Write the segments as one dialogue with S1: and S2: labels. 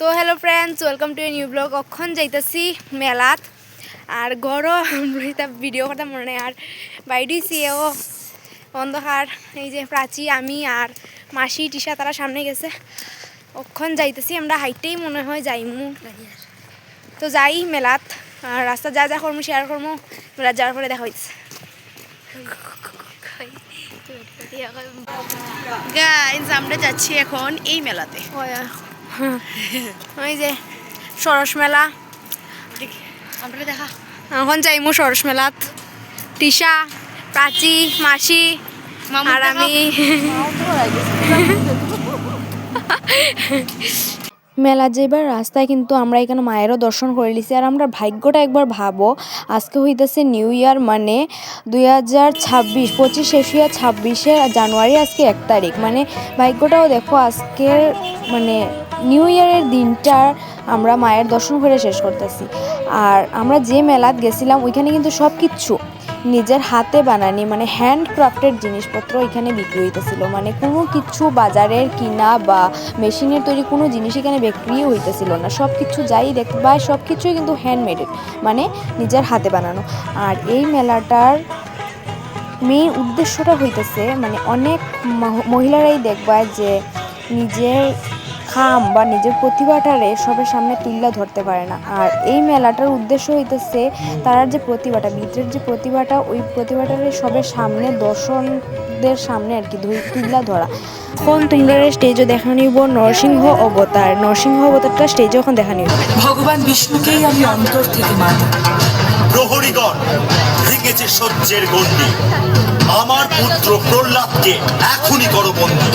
S1: তো hello friends, welcome to a new blog. অখন যাইতেছি মেলাত আর গরম ভিডিও করতে মনে নেই আর বাইরেছি ও অন্ধকার। এই যে প্রাচী, আমি আর মাসি টিশা তারা সামনে গেছে। অখন যাইতেছি আমরা, হাইটেই মনে হয় যাইমু। তো যাই মেলাত, আর রাস্তা যা যা করমু শেয়ার করমু। মেলাত যাওয়ার পরে দেখা হয়েছে।
S2: গাইস, আমরা যাচ্ছি এখন এই মেলাতে।
S1: ওই যে সরস মেলা,
S2: আমরা দেখা
S1: এখন যাইমু সরস মেলাত। টিশা, প্রাচী, মাসি আর আমি। মেলা যেবার রাস্তায় কিন্তু আমরা এখানে মায়েরও দর্শন করে লিছি। আর আমরা ভাগ্যটা একবার ভাবো, আজকে হইতেছে নিউ ইয়ার, মানে 2026, 25 শেষ হইয়া 26 জানুয়ারি, আজকে 1 তারিখ। মানে ভাগ্যটাও দেখো, আজকের মানে নিউ ইয়ারের দিনটা আমরা মায়ের দর্শন করে শেষ করতেছি। আর আমরা যে মেলাত গেছিলাম ওইখানে কিন্তু সব কিচ্ছু নিজের হাতে বানানি, মানে হ্যান্ড ক্রাফটের জিনিসপত্র এখানে বিক্রি হইতেছিল। মানে কোনো কিছু বাজারের কিনা বা মেশিনের তৈরি কোনো জিনিস এখানে বিক্রিও হইতেছিল না। সব কিছু যাই দেখবা, সব কিছুই কিন্তু হ্যান্ডমেডেড, মানে নিজের হাতে বানানো। আর এই মেলাটার মেইন উদ্দেশ্যটা হইতেছে, মানে অনেক মহিলারাই দেখবা যে নিজের খাম বা নিজের প্রতিভাটারে সবার সামনে তুলে ধরতে পারে না। আর এই মেলাটার উদ্দেশ্য হইতেছে তার যে প্রতিভাটা, ভিতরের যে প্রতিভাটা, ওই প্রতিভাটারে সবার সামনে, দর্শকদের সামনে আর কি তুলে ধরা। এখন তোমরা স্টেজে দেখা নিব নরসিংহ অবতার। নরসিংহ অবতারটা স্টেজে এখন দেখা নিব।
S3: ভগবান বিষ্ণুকেই আমি অন্তর থেকে মানি।
S4: প্রহরীগণ ভেঙেছে সহ্যের গণ্ডি, আমার পুত্র প্রহ্লাদকে এখনই করো বন্দী।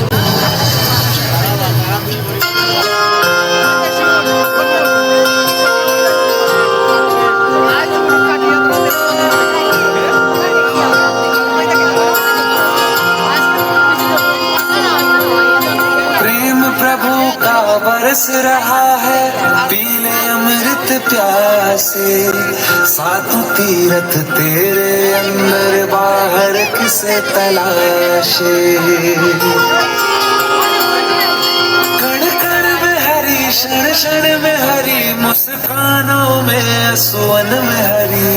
S3: बरस रहा है पीले अमृत प्यासे, सातों तीरथ तेरे अंदर बाहर किसे तलाशे। कण कण में हरी, क्षण क्षण में हरी, मुस्कानों में सुवन में हरी।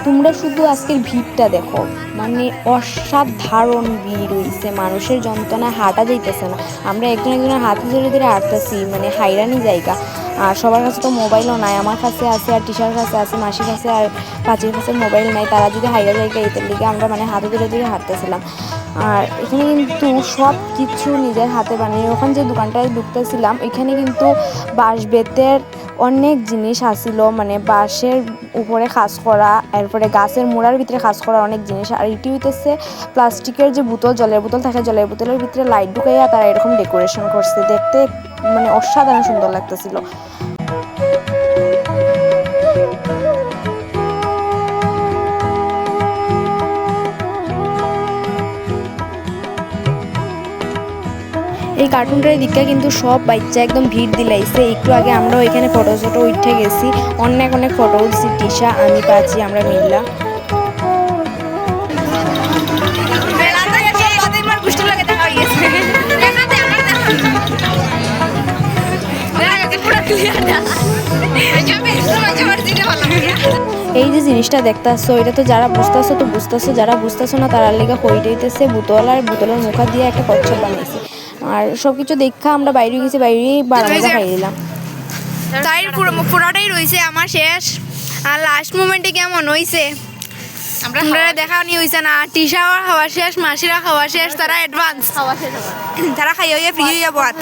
S1: তোমরা শুধু আজকের ভিড়টা দেখো, মানে অসাধারণ ভিড় হইছে। মানুষের যন্ত্রণায় হাঁটা যাইতেছে না। আমরা একজনের হাতে ধরে ধরে হাঁটতেছি, মানে হাইরানি জায়গা। আর সবার কাছে তো মোবাইলও নাই, আমার কাছে আছে, আর টিশার কাছে আছে, মাসির কাছে আর পাঁচির কাছে মোবাইল নাই। তারা যদি হাইরা জায়গা এটার লিগে আমরা মানে হাতে ধরে ধরে হাঁটতেছিলাম। আর এখানে কিন্তু সব কিছু নিজের হাতে বানিয়ে, ওখানে যে দোকানটায় ঢুকতেছিলাম এখানে কিন্তু বাঁশ বেতের অনেক জিনিস আসিল, মানে বাঁশের উপরে কাজ করা, এরপরে গাছের মোড়ার ভিতরে কাজ করা অনেক জিনিস। আর এটি হইতেছে প্লাস্টিকের যে বোতল, জলের বোতল থাকে, জলের বোতলের ভিতরে লাইট ঢুকাইয়া তারা এরকম ডেকোরেশন করছে। দেখতে মানে অসাধারণ সুন্দর লাগতেছিল। এই কার্টুনটার দিকটা কিন্তু সব বাচ্চা একদম ভিড় দিলাইছে। একটু আগে আমরাও এখানে ফটো উঠে গেছি, অনেক অনেক ফটো উঠছি। টিশা, আমি, পাচ্ছি, আমরা মিললা। এই যে জিনিসটা দেখতেছো, এটা তো যারা বুঝতেছো তো বুঝতেছো, যারা বুঝতেছো না তারা লেগে হইতেছে বোতল, আর বোতলের মুখা দিয়ে একটা কচ্ছপ বানিয়েছে। আর সবকিছু দেখা আমরা বাইরে গেছি, বাইরে 12 মজা খাই দিলাম। তাই পুরোটাই রয়েছে আমার শেষ। আর লাস্ট মোমেন্টে কেমন হয়েছে আমরা দেখা নি হয়েছে না। টিশাও খাওয়া শেষ, মাসিরা খাওয়া শেষ, তারা অ্যাডভান্স তারা খাইয়া হইয়া ফ্রি হইয়া বাদ।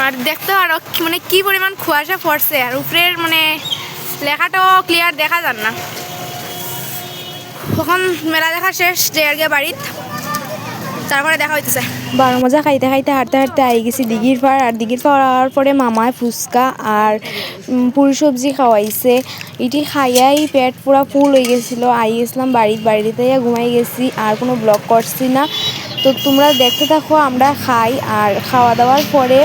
S1: আর দেখতে আরো মানে কি পরিমাণ কুয়াশা পড়ছে, আর উপরের মানে লেখাটাও ক্লিয়ার দেখা যান না। তখন মেলা দেখা শেষ, যে আর গিয়ে বাড়িত, তারপরে দেখা হইতেছে। 12 মজা খাইতে খাইতে হাঁটতে হাঁটতে আই গেছি দিঘির পাড়। আর দিঘির পাড় আওয়ার পরে মামায় ফুচকা আর পুরি সবজি খাওয়াইছে। এটি খাইয়াই পেট পুরা ফুল হয়ে গেছিলো। আই গেছিলাম বাড়িতে ঘুমাই গেছি, আর কোনো ব্লগ করছি না। তো তোমরা দেখতে থাকো আমরা খাই। আর খাওয়া দাওয়ার পরে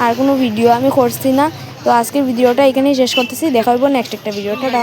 S1: আর কোনো ভিডিও আমি করছি না। তো আজকের ভিডিওটা এখানেই শেষ করতেছি। দেখা হইব নেক্সট একটা ভিডিওটা।